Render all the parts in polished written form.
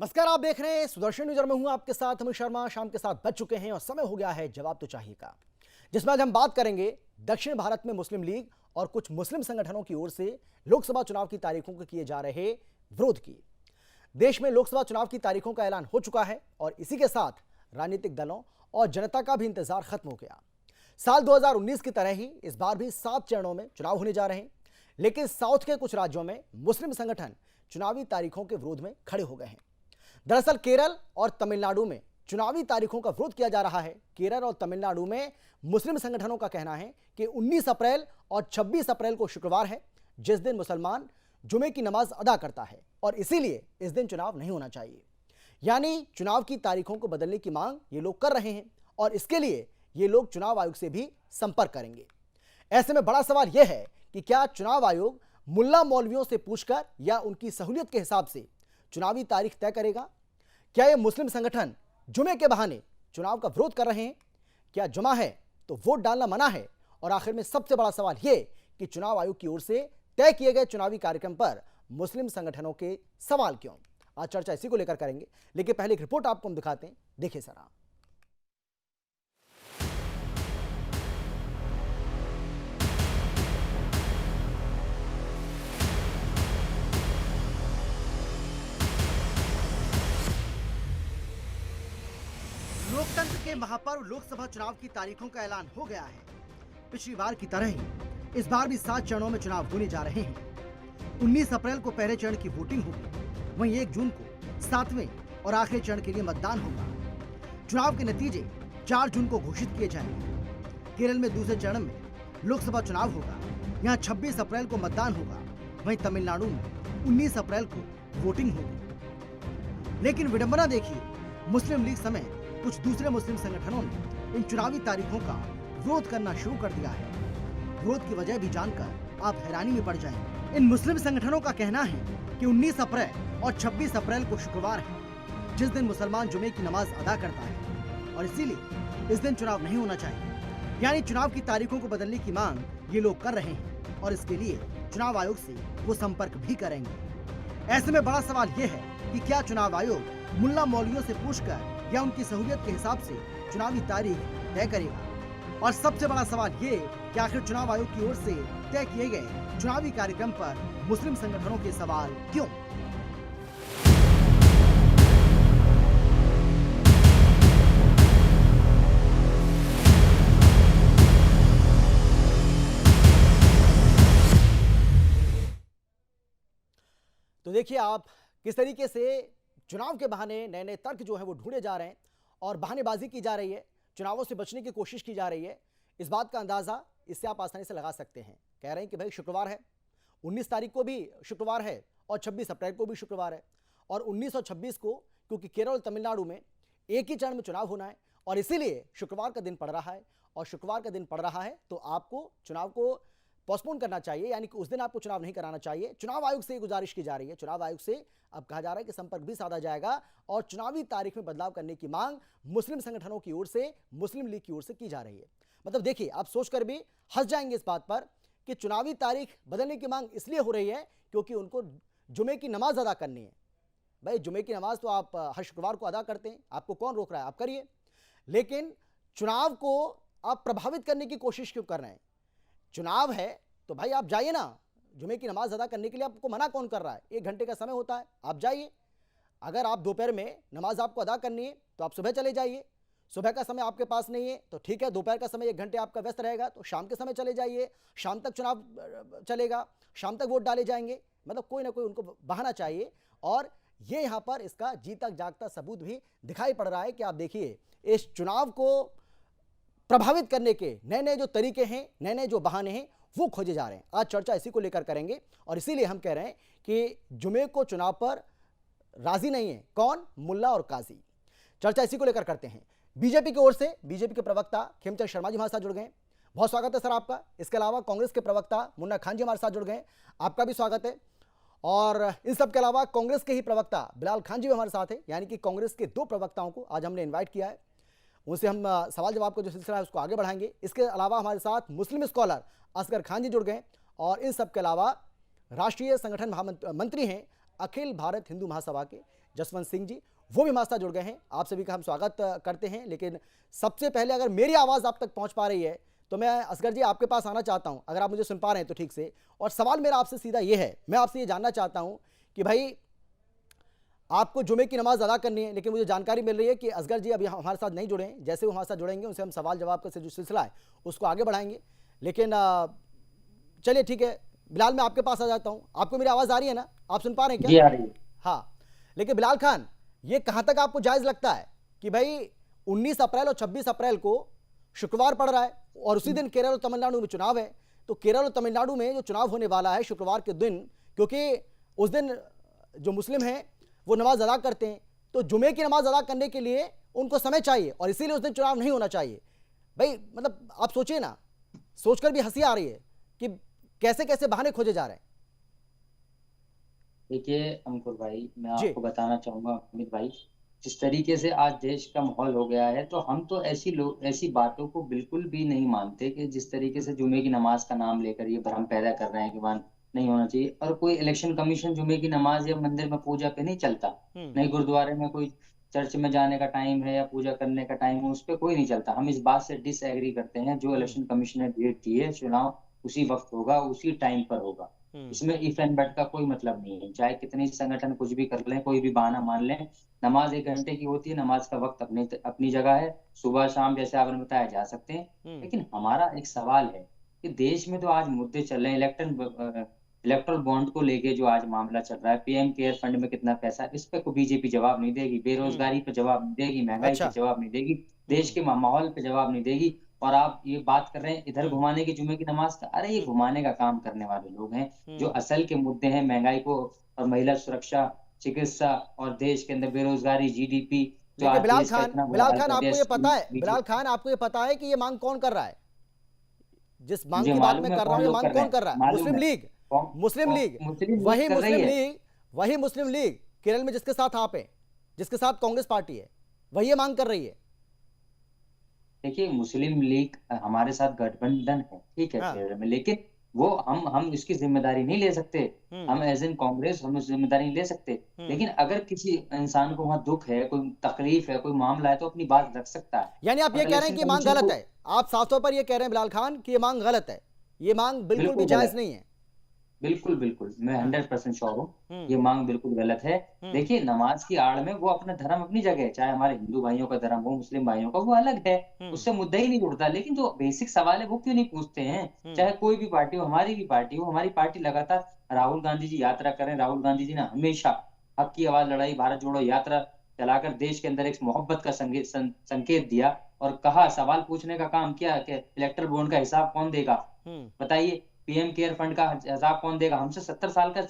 नमस्कार, आप देख रहे हैं सुदर्शन न्यूज। में हूं आपके साथ अमित शर्मा। शाम के 7 बज चुके हैं और समय हो गया है जवाब तो चाहिए का, जिसमें आज हम बात करेंगे दक्षिण भारत में मुस्लिम लीग और कुछ मुस्लिम संगठनों की ओर से लोकसभा चुनाव की तारीखों को किए जा रहे विरोध की। देश में लोकसभा चुनाव की तारीखों का ऐलान हो चुका है और इसी के साथ राजनीतिक दलों और जनता का भी इंतजार खत्म हो गया। साल 2019 की तरह ही इस बार भी 7 चरणों में चुनाव होने जा रहे हैं, लेकिन साउथ के कुछ राज्यों में मुस्लिम संगठन चुनावी तारीखों के विरोध में खड़े हो गए हैं। दरअसल केरल और तमिलनाडु में चुनावी तारीखों का विरोध किया जा रहा है। केरल और तमिलनाडु में मुस्लिम संगठनों का कहना है कि 19 अप्रैल और 26 अप्रैल को शुक्रवार है, जिस दिन मुसलमान जुमे की नमाज अदा करता है और इसीलिए इस दिन चुनाव नहीं होना चाहिए। यानी चुनाव की तारीखों को बदलने की मांग ये लोग कर रहे हैं और इसके लिए ये लोग चुनाव आयोग से भी संपर्क करेंगे। ऐसे में बड़ा सवाल यह है कि क्या चुनाव आयोग मुल्ला मौलवियों से पूछकर या उनकी सहूलियत के हिसाब से चुनावी तारीख तय करेगा? क्या ये मुस्लिम संगठन जुमे के बहाने चुनाव का विरोध कर रहे हैं? क्या जुमा है तो वोट डालना मना है? और आखिर में सबसे बड़ा सवाल यह कि चुनाव आयोग की ओर से तय किए गए चुनावी कार्यक्रम पर मुस्लिम संगठनों के सवाल क्यों? आज चर्चा इसी को लेकर करेंगे, लेकिन पहले एक रिपोर्ट आपको हम दिखाते हैं, देखिए जरा। लोकतंत्र के महापर्व लोकसभा चुनाव की तारीखों का ऐलान हो गया है। पिछली बार की तरह ही इस बार भी 7 चरणों में चुनाव होने जा रहे हैं। 19 अप्रैल को पहले चरण की वोटिंग होगी, वहीं 1 जून को 7वें और आखिरी चरण के लिए मतदान होगा। चुनाव के नतीजे 4 जून को घोषित किए जाएंगे। केरल में दूसरे चरण में लोकसभा चुनाव होगा, यहाँ 26 अप्रैल को मतदान होगा। वहीं तमिलनाडु में 19 अप्रैल को वोटिंग होगी। लेकिन विडंबना देखिए, मुस्लिम लीग समेत कुछ दूसरे मुस्लिम संगठनों ने इन चुनावी तारीखों का विरोध करना शुरू कर दिया है। विरोध की वजह भी जानकर आप हैरानी में पड़ जाएंगे। इन मुस्लिम संगठनों का कहना है कि 19 अप्रैल और 26 अप्रैल को शुक्रवार है, जिस दिन मुसलमान जुमे की नमाज अदा करता है और इसीलिए इस दिन चुनाव नहीं होना चाहिए। यानी चुनाव की तारीखों को बदलने की मांग ये लोग कर रहे हैं और इसके लिए चुनाव आयोग से वो संपर्क भी करेंगे। ऐसे में बड़ा सवाल ये है कि क्या चुनाव आयोग मुल्ला मौलवियों से पूछकर या उनकी सहूलियत के हिसाब से चुनावी तारीख तय करेगा? और सबसे बड़ा सवाल ये कि आखिर चुनाव आयोग की ओर से तय किए गए चुनावी कार्यक्रम पर मुस्लिम संगठनों के सवाल क्यों? तो देखिए आप किस तरीके से चुनाव के बहाने नए नए तर्क जो है वो ढूंढे जा रहे हैं और बहानेबाजी की जा रही है, चुनावों से बचने की कोशिश की जा रही है। इस बात का अंदाजा इससे आप आसानी से लगा सकते हैं। कह रहे हैं कि भाई शुक्रवार है, 19 तारीख को भी शुक्रवार है और 26 अप्रैल को भी शुक्रवार है और 19 और 26 को क्योंकि केरल और तमिलनाडु में एक ही चरण में चुनाव होना है और इसीलिए शुक्रवार का दिन पड़ रहा है और शुक्रवार का दिन पड़ रहा है तो आपको चुनाव को पोस्टपोन करना चाहिए, यानी कि उस दिन आपको चुनाव नहीं कराना चाहिए। चुनाव आयोग से गुजारिश की जा रही है। चुनाव आयोग से अब कहा जा रहा है कि संपर्क भी साधा जाएगा और चुनावी तारीख में बदलाव करने की मांग मुस्लिम संगठनों की ओर से, मुस्लिम लीग की ओर से की जा रही है। मतलब देखिए, आप सोचकर भी हंस जाएंगे इस बात पर कि चुनावी तारीख बदलने की मांग इसलिए हो रही है क्योंकि उनको जुमे की नमाज अदा करनी है। भाई जुमे की नमाज तो आप हर शुक्रवार को अदा करते हैं, आपको कौन रोक रहा है? आप करिए, लेकिन चुनाव को आप प्रभावित करने की कोशिश क्यों कर रहे हैं? चुनाव है तो भाई आप जाइए ना, जुमे की नमाज अदा करने के लिए आपको मना कौन कर रहा है? 1 घंटे का समय होता है, आप जाइए। अगर आप दोपहर में नमाज आपको अदा करनी है तो आप सुबह चले जाइए। सुबह का समय आपके पास नहीं है तो ठीक है, दोपहर का समय 1 घंटे आपका व्यस्त रहेगा तो शाम के समय चले जाइए। शाम तक चुनाव चलेगा, शाम तक वोट डाले जाएंगे। मतलब कोई ना कोई उनको बहाना चाहिए और ये यहाँ पर इसका जीता जागता सबूत भी दिखाई पड़ रहा है कि आप देखिए इस चुनाव को प्रभावित करने के नए नए जो तरीके हैं, नए नए जो बहाने हैं वो खोजे जा रहे हैं। आज चर्चा इसी को लेकर करेंगे और इसीलिए हम कह रहे हैं कि जुमे को चुनाव पर राजी नहीं है कौन? मुल्ला और काजी। चर्चा इसी को लेकर करते हैं। बीजेपी की ओर से बीजेपी के प्रवक्ता खेमचंद शर्मा जी हमारे साथ जुड़ गए। बहुत स्वागत है सर आपका। इसके अलावा कांग्रेस के प्रवक्ता मुन्ना खान जी हमारे साथ जुड़ गए, आपका भी स्वागत है। और इन सब के अलावा कांग्रेस के ही प्रवक्ता बिलाल खान जी भी हमारे साथ है, यानी कि कांग्रेस के 2 प्रवक्ताओं को आज हमने इन्वाइट किया है। उनसे हम सवाल जवाब का जो सिलसिला है उसको आगे बढ़ाएंगे। इसके अलावा हमारे साथ मुस्लिम स्कॉलर असगर खान जी जुड़ गए और इन सब के अलावा राष्ट्रीय संगठन महामंत्री हैं अखिल भारत हिंदू महासभा के जसवंत सिंह जी, वो भी हमारे साथ जुड़ गए हैं। आप सभी का हम स्वागत करते हैं। लेकिन सबसे पहले अगर मेरी आवाज़ आप तक पहुंच पा रही है तो मैं असगर जी आपके पास आना चाहता हूं, अगर आप मुझे सुन पा रहे हैं तो ठीक से। और सवाल मेरा आपसे सीधा ये है, मैं आपसे ये जानना चाहता हूं कि भाई आपको जुमे की नमाज अदा करनी है, लेकिन मुझे जानकारी मिल रही है कि असगर जी अभी हमारे साथ नहीं जुड़े हैं। जैसे वो हमारे साथ जुड़ेंगे उनसे हम सवाल जवाब का जो सिलसिला है उसको आगे बढ़ाएंगे। लेकिन चलिए ठीक है, बिलाल मैं आपके पास आ जाता हूँ। आपको मेरी आवाज़ आ रही है ना, आप सुन पा रहे हैं जी क्या? आ रही है। हाँ, लेकिन बिलाल खान, ये कहाँ तक आपको जायज़ लगता है कि भाई 19 अप्रैल और 26 अप्रैल को शुक्रवार पड़ रहा है और उसी दिन केरल और तमिलनाडु में चुनाव है। तो केरल और तमिलनाडु में जो चुनाव होने वाला है शुक्रवार के दिन, क्योंकि उस दिन जो मुस्लिम हैं वो नमाज अदा करते हैं, तो जुमे की नमाज अदा करने के लिए उनको समय चाहिए और इसीलिए उस दिन चुनाव नहीं होना चाहिए। भाई मतलब आप सोचिए ना, सोचकर भी हंसी आ रही है कि कैसे कैसे बहाने खोजे जा रहे हैं। देखिए अंकुर भाई, मैं जी। आपको बताना चाहूंगा अमित भाई, जिस तरीके से आज देश का माहौल हो गया है, तो हम तो ऐसी बातों को बिल्कुल भी नहीं मानते कि जिस तरीके से जुमे की नमाज का नाम लेकर ये भ्रम पैदा कर रहे हैं कि वहां नहीं होना चाहिए। और कोई इलेक्शन कमीशन जुमे की नमाज या मंदिर में पूजा पे नहीं चलता, हम्म। नहीं गुरुद्वारे में कोई चर्च में जाने का टाइम है या पूजा करने का टाइम है, उस पर कोई नहीं चलता। हम इस बात से डिसएग्री करते हैं। जो हम्म। इलेक्शन कमीशन ने डेट दी है, चुनाव उसी वक्त होगा, उसी टाइम पर होगा। हम्म। इसमें इफ एंड बट का कोई मतलब नहीं है। चाहे कितनी संगठन कुछ भी कर लें, कोई भी बहाना मान लें, नमाज 1 घंटे की होती है। नमाज का वक्त अपनी अपनी जगह है, सुबह शाम जैसे आपने बताया जा सकते हैं। हम्म। लेकिन हमारा एक सवाल है कि देश में तो आज मुद्दे चल रहे हैं, इलेक्ट्रल बॉन्ड को लेके जो आज मामला चल रहा है, पीएम केयर फंड में कितना पैसा, इस पे को बीजेपी जवाब नहीं देगी, हम्म। बेरोजगारी पे जवाब नहीं देगी, महंगाई पे अच्छा। जवाब नहीं देगी, देश हम्म। के माहौल पे जवाब नहीं देगी। और आप ये बात कर रहे हैं इधर हम्म। घुमाने की, जुमे की नमाज का। अरे ये हम्म। घुमाने का काम करने वाले लोग हैं। जो हम्म। असल के मुद्दे हैं, महंगाई को और महिला सुरक्षा, चिकित्सा और देश के अंदर बेरोजगारी, जीडीपी, जो लेकिन आज बिलाल देश का खान, इतना बुरा बिलाल हाल खान कर दिया, आपको ये पता है, बिलाल बीजेपी। खान आपको ये पता है कि ये मांग कौन कर रहा है? जिस मांग मुझे की बात मैं मालूम है कर रहा हूं, कौन ये लोग मांग कर रहे कौन हैं, कर रहा है? मालूम मुस्लिम है। लीग। कौन मुस्लिम लीग। मुस्लिम लीग वही कर रही मुस्लिम है। लीग। वही मुस्लिम लीग केरल में जिसके साथ आप हैं, जिसके साथ कांग्रेस पार्टी है, वही ये मांग कर रही है। देखिए मुस्लिम लीग हमारे साथ गठबंधन है, ठीक है, हाँ। केरल में, लेकिन वो हम इसकी जिम्मेदारी नहीं ले सकते। हम्म। हम एज एन कांग्रेस हम इस जिम्मेदारी नहीं ले सकते। हम्म। लेकिन अगर किसी इंसान को वहां दुख है, कोई तकलीफ है, कोई मामला है, तो अपनी बात रख सकता है। यानी आप ये और कह रहे हैं इलेक्शन कि ये मांग कमीशन गलत को है? आप साफ तौर पर ये कह रहे हैं बिलाल खान कि ये मांग गलत है, ये मांग बिल्कुल भी बिल्कुल जायज गलत, नहीं है? बिल्कुल बिल्कुल, मैं हाँ। 100% श्योर हूँ। हम्म। ये मांग बिल्कुल गलत है। हम्म। देखिए नमाज की आड़ में वो अपना धर्म अपनी जगह है, चाहे हमारे हिंदू भाइयों का धर्म हो, मुस्लिम भाइयों का, वो अलग है। हम्म। उससे मुद्दा ही नहीं उठता। लेकिन जो बेसिक सवाल है वो क्यों नहीं पूछते हैं? हम्म। चाहे कोई भी पार्टी हो, हमारी भी पार्टी हो, हमारी पार्टी लगातार, राहुल गांधी जी यात्रा करें, राहुल गांधी जी ने हमेशा हक की आवाज लड़ाई, भारत जोड़ो यात्रा चलाकर देश के अंदर एक मोहब्बत का संकेत दिया। और कहा, सवाल पूछने का काम किया कि इलेक्ट्रल बॉन्ड का हिसाब कौन देगा, हम्म। बताइए। पीएम केयर फंड का हिसाब कौन देगा? हमसे 70 साल का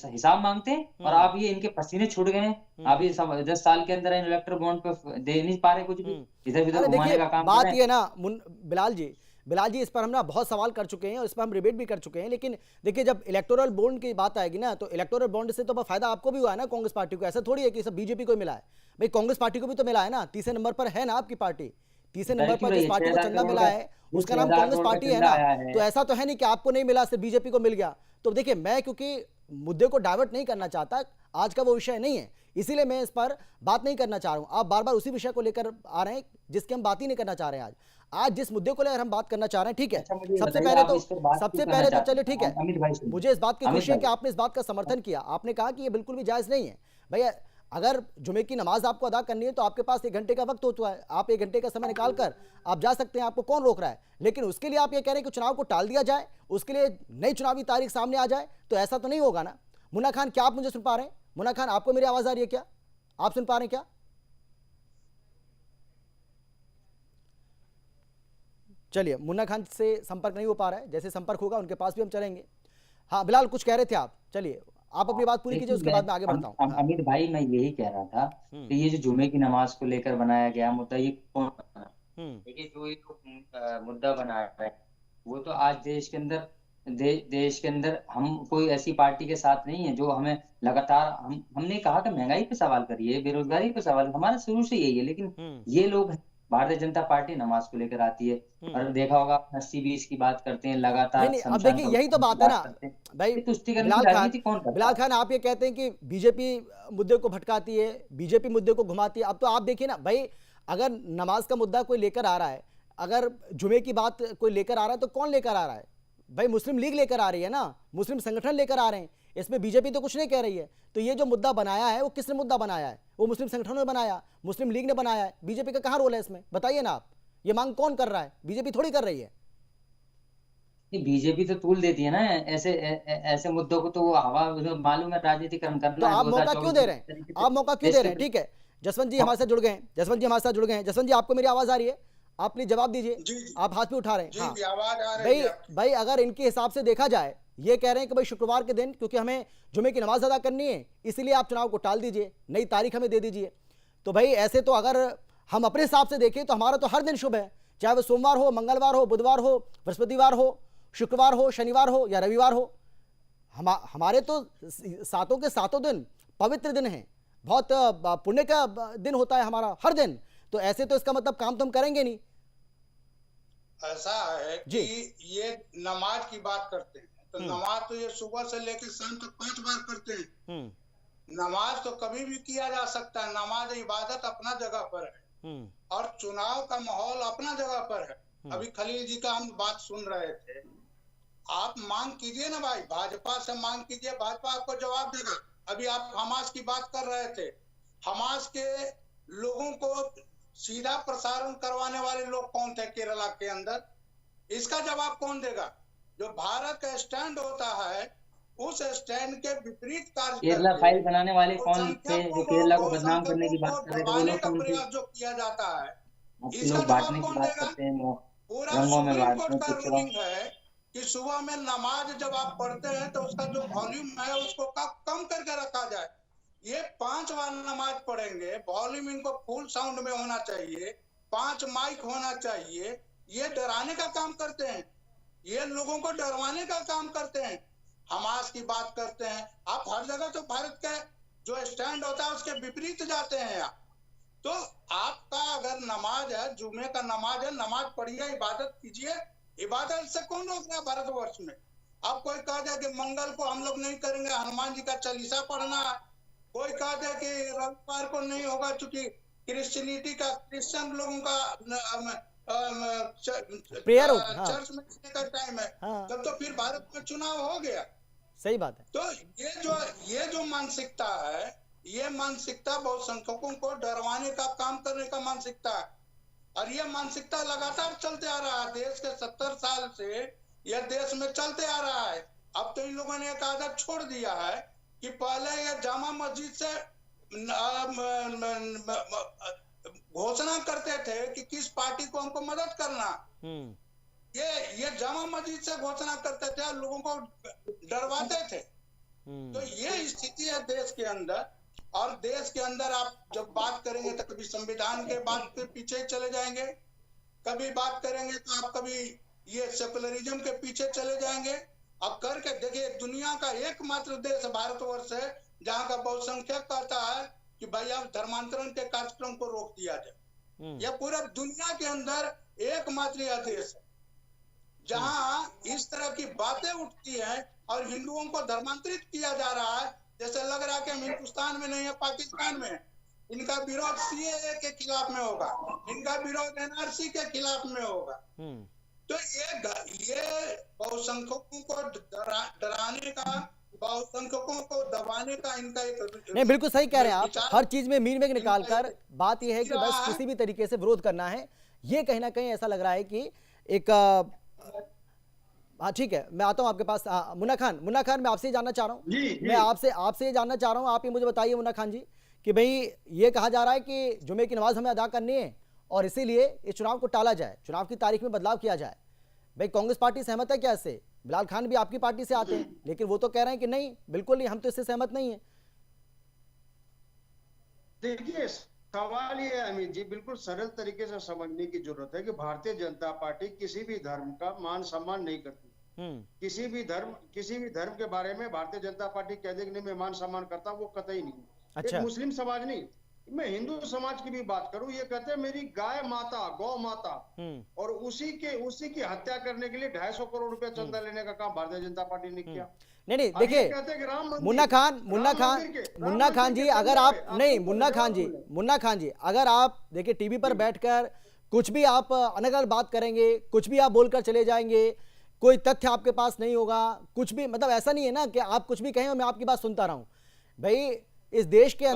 हिसाब मांगते हैं, और हम्म। आप ये इनके पसीने छूट गए हैं। हम्म। आप ये सब 10 साल के अंदर इलेक्ट्रल बॉन्ड पे दे नहीं पा रहे कुछ भी, इधर उधर अरे घुमाने देखिए, का काम कर बात रहे ये हैं। है ना बिलाल जी, बिलाल जी, इस पर हम ना बहुत सवाल कर चुके हैं और इस पर हम डिबेट भी कर चुके हैं। लेकिन देखिए, जब इलेक्टोरल बॉन्ड की बात आएगी ना, तो इलेक्टोरल बॉन्ड से तो फायदा आपको भी हुआ है ना, कांग्रेस पार्टी को। ऐसा थोड़ी है कि सब बीजेपी को मिला है। भाई कांग्रेस पार्टी को भी तो मिला है ना, तीसरे नंबर पर है ना आपकी पार्टी। तीसरे डर नंबर क्यों पर रही जिस है? पार्टी छह को हजार चंदा करोड़ मिला का है जो उसका छह नाम हजार कांग्रेस करोड़ का पार्टी है चंदा ना। आया है। तो ऐसा तो है नहीं कि आपको नहीं मिला, सिर्फ बीजेपी को मिल गया। तो देखिए, मैं क्योंकि मुद्दे को डाइवर्ट नहीं करना चाहता, आज का वो विषय नहीं है, इसीलिए मैं इस पर बात नहीं करना चाह रहा हूं। आप बार बार उसी विषय को लेकर आ रहे हैं जिसकी हम बात ही नहीं करना चाह रहे हैं। आज आज जिस मुद्दे को लेकर हम बात करना चाह रहे हैं, ठीक है। अच्छा मुझे ये सबसे बताइए, पहले आप तो इस पर बात क्यों सबसे करना पहले तो चाहते चलिए ठीक हैं? है, अमित भाई सुनिए, मुझे इस बात की अमित खुशी है कि भाई, आपने इस बात का समर्थन किया। आपने कहा कि ये बिल्कुल भी जायज नहीं है। भैया, अगर जुमे की नमाज आपको अदा करनी है तो आपके पास 1 घंटे का वक्त होता है, आप 1 घंटे का समय निकाल कर आप जा सकते हैं, आपको कौन रोक रहा है? लेकिन उसके लिए आप ये कह रहे हैं कि चुनाव को टाल दिया जाए, उसके लिए नई चुनावी तारीख सामने आ जाए, तो ऐसा तो नहीं होगा ना। मुन्ना खान, क्या आप मुझे सुन पा रहे हैं? मुन्ना खान, आपको मेरी आवाज आ रही है क्या? आप सुन पा रहे हैं क्या? चलिए, मुन्ना खान से संपर्क नहीं हो पा रहा है, जैसे संपर्क होगा उनके पास भी हम चलेंगे। हाँ बिलाल, कुछ कह रहे थे आप, चलिए आप अपनी बात पूरी कीजिए, देखिए उसके बाद मैं आगे बढ़ता हूँ। हाँ। अमित भाई, मैं यही कह रहा था हम्म। कि ये जो जुमे की नमाज को लेकर बनाया गया मुद्दा, ये कौन बना? हम्म। देखिए जो ये मुद्दा बनाया है, वो तो आज देश के अंदर, देश के अंदर हम कोई ऐसी पार्टी के साथ नहीं है जो हमें लगातार, हमने कहा कि महंगाई पे सवाल करिए, बेरोजगारी पे सवाल, हमारा शुरू से यही है। लेकिन हम्म। ये लोग हैं भारतीय जनता पार्टी नमाज को लेकर आती है। और देखा होगा 80-20 की बात करते हैं नहीं लगातार, नहीं, अब शमशान देखिए यही तो भगवान की बात है ना बात करते हैं। भाई। ये तुष्टीकरण की राजनीति कौन करता बिलाल है? खान, आप ये कहते हैं कि बीजेपी मुद्दे को भटकाती है, बीजेपी मुद्दे को घुमाती है। अब तो आप देखिए ना भाई, अगर नमाज का मुद्दा कोई लेकर आ रहा है, अगर जुमे की बात कोई लेकर आ रहा है, तो कौन लेकर आ रहा है भाई? मुस्लिम लीग लेकर आ रही है ना, मुस्लिम संगठन लेकर आ रहे हैं। इसमें बीजेपी तो कुछ नहीं कह रही है। तो ये जो मुद्दा बनाया है, वो किसने मुद्दा बनाया है? वो मुस्लिम संगठनों ने बनाया, मुस्लिम लीग ने बनाया है। बीजेपी का कहाँ रोल है इसमें, बताइए ना आप। ये मांग कौन कर रहा है? बीजेपी थोड़ी कर रही है। बीजेपी तो तूल देती है ना ऐसे ऐसे मुद्दों को, तो वो हवा, उन्हें मालूम है राजनीतिकरण तो करना है आप मौका क्यों 2024 दे में रहे किस हैं? तरीके से आप मौका क्यों देश दे के रहे हैं? प्रति। ठीक है, जसवंत जी हमारे साथ जुड़ गए हैं, जसवंत जी हमारे साथ जुड़ गए हैं। जसवंत जी, आपको मेरी आवाज आ रही है? आप प्लीज जवाब दीजिए। जी जी आप हाथ भी उठा रहे हैं। जी हाँ जी, आवाज आ रही भाई, है आपकी। भाई अगर इनके हिसाब से देखा जाए, ये कह रहे हैं कि भाई शुक्रवार के दिन, क्योंकि हमें जुमे की नमाज अदा करनी है, इसीलिए आप चुनाव को टाल दीजिए, नई तारीख हमें दे दीजिए। तो भाई ऐसे तो अगर हम अपने हिसाब से देखें तो हमारा तो हर दिन शुभ है, चाहे वो सोमवार हो, मंगलवार हो, बुधवार हो, बृहस्पतिवार हो, शुक्रवार हो, शनिवार हो या रविवार हो। हमारे तो सातों के सातों दिन पवित्र दिन हैं, बहुत पुण्य का दिन होता है हमारा हर दिन। तो ऐसे तो इसका मतलब काम तो हम करेंगे नहीं। ऐसा है जी। कि ये नमाज की बात करते हैं, तो नमाज तो ये सुबह से लेकर शाम तक 5 बार करते हैं। नमाज तो कभी भी किया जा सकता है, नमाज इबादत अपना जगह पर है, और चुनाव का माहौल अपना जगह पर है। अभी खलील जी का हम बात सुन रहे थे, आप मांग कीजिए ना भाई, भाजपा से मांग कीजिए, भाजपा आपको जवाब देगा। अभी आप हमास की बात कर रहे थे, हमास के लोगों को सीधा प्रसारण करवाने वाले लोग कौन थे केरला के अंदर? इसका जवाब कौन देगा? जो भारत का स्टैंड होता है, उस स्टैंड के विपरीत कार्य केरला करके फाइल बनाने वाले कौन थे जो केरला को बदनाम करने बहुसंख्यकों की को बात कर रहे थे? वो दबाने लोग का कौन थे? प्रयास जो किया जाता है, आपके इसका लोग जवाब बांटने की कौन बात देगा? करते हैं, पूरा रंगों में सुप्रीम बांटते कोर्ट हैं, का कुछ रूलिंग है कि सुबह में नमाज जब आप पढ़ते हैं तो उसका जो वॉल्यूम है उसको कम करके रखा जाए। ये 5 बार नमाज पढ़ेंगे, वॉल्यूम इनको फुल साउंड में होना चाहिए, 5 माइक होना चाहिए। ये डराने का काम करते हैं, ये लोगों को डरवाने का काम करते हैं। हमास की बात करते हैं, आप हर जगह तो भारत का जो स्टैंड होता है उसके विपरीत जाते हैं आप। तो आपका अगर नमाज है, जुमे का नमाज है, नमाज पढ़िए, इबादत कीजिए। इबादत से कौन रोक रहा है भारतवर्ष में? अब कोई कह दे कि मंगल को हम लोग नहीं करेंगे, हनुमान जी का चालीसा पढ़ना है। कोई कह दे कि रविवार को नहीं होगा क्योंकि क्रिश्चियनिटी का, क्रिश्चियन लोगों का प्रेयर होता है। हाँ। चर्च में का टाइम है। हाँ। तब तो फिर भारत में चुनाव हो गया। सही बात है। तो ये जो मानसिकता है, ये मानसिकता बहुसंख्यकों को डरवाने का काम करने का मानसिकता है, और ये मानसिकता लगातार चलते आ रहा है। देश के 70 साल से यह देश में चलते आ रहा है। अब तो इन लोगों ने एक आदत छोड़ दिया है कि पहले ये जामा मस्जिद से घोषणा करते थे कि किस पार्टी को हमको मदद करना। ये जामा मस्जिद से घोषणा करते थे, लोगों को डरवाते थे। तो ये स्थिति है देश के अंदर। और देश के अंदर आप जब बात करेंगे तो कभी संविधान के बात के पीछे चले जाएंगे, कभी बात करेंगे तो आप कभी ये सेकुलरिज्म के पीछे चले जाएंगे। अब करके देखिए, दुनिया का एकमात्र देश भारतवर्ष है जहाँ का बहुसंख्यक कहता है कि भाई आप धर्मांतरण के कार्यक्रम को रोक दिया जाए। यह पूरा दुनिया के अंदर एकमात्र यह देश है जहाँ इस तरह की बातें उठती हैं और हिंदुओं को धर्मांतरित किया जा रहा है। जैसे लग रहा है कि हम हिंदुस्तान में नहीं है, पाकिस्तान में। इनका विरोध सीएए के खिलाफ में होगा, इनका विरोध एनआरसी के खिलाफ में होगा। तो ये बहुसंख्यकों को डराने का, बहुसंख्यकों को दबाने का इनका एक, नहीं बिल्कुल सही कह रहे हैं आप। हर चीज में मीन में निकालकर बात यह है कि बस किसी भी तरीके से विरोध करना है। ये कहीं ना कहीं ऐसा लग रहा है कि एक हाँ ठीक है, मैं आता हूँ आपके पास। मुन्ना खान, मैं आपसे जानना चाह रहा हूँ, मैं आपसे ये जानना चाह रहा हूँ। आप ये मुझे बताइए मुन्ना खान जी कि भाई ये कहा जा रहा है कि जुमे की नमाज हमें अदा करनी है और इसीलिए इस चुनाव को टाला जाए, चुनाव की तारीख में बदलाव किया जाए। भाई कांग्रेस पार्टी सहमत है क्या इससे? बिलाल खान भी आपकी पार्टी से आते हैं, लेकिन वो तो कह रहे हैं कि नहीं, बिल्कुल नहीं, हम तो इससे सहमत नहीं है। देखिए सवाल ये है अमित जी, बिल्कुल सरल तरीके से समझने की जरूरत है कि भारतीय जनता पार्टी किसी भी धर्म का मान सम्मान नहीं करती। किसी भी धर्म के बारे में भारतीय जनता पार्टी कह देगी नहीं मैं मान सम्मान करता हूं, वो कतई नहीं। अच्छा। एक मुस्लिम समाज नहीं, मैं हिंदू समाज की भी बात करूं, ये कहते हैं मेरी गाय माता, गौ माता, और उसी की हत्या करने के लिए 250 करोड़ रुपया चंदा लेने का काम भारतीय जनता पार्टी ने किया। नहीं नहीं, अब ये देखिए कहते हैं कि मुन्ना खान जी, अगर आप नहीं, मुन्ना खान जी अगर आप देखिए टीवी पर बैठकर कुछ भी आप अनगढ़ बात करेंगे, कुछ भी आप बोलकर चले जाएंगे, कोई तथ्य आपके पास नहीं होगा, कुछ भी, मतलब ऐसा नहीं है ना कि आप कुछ भी कहें और मैं आपकी बात सुनता रहूं। भाई इस देश के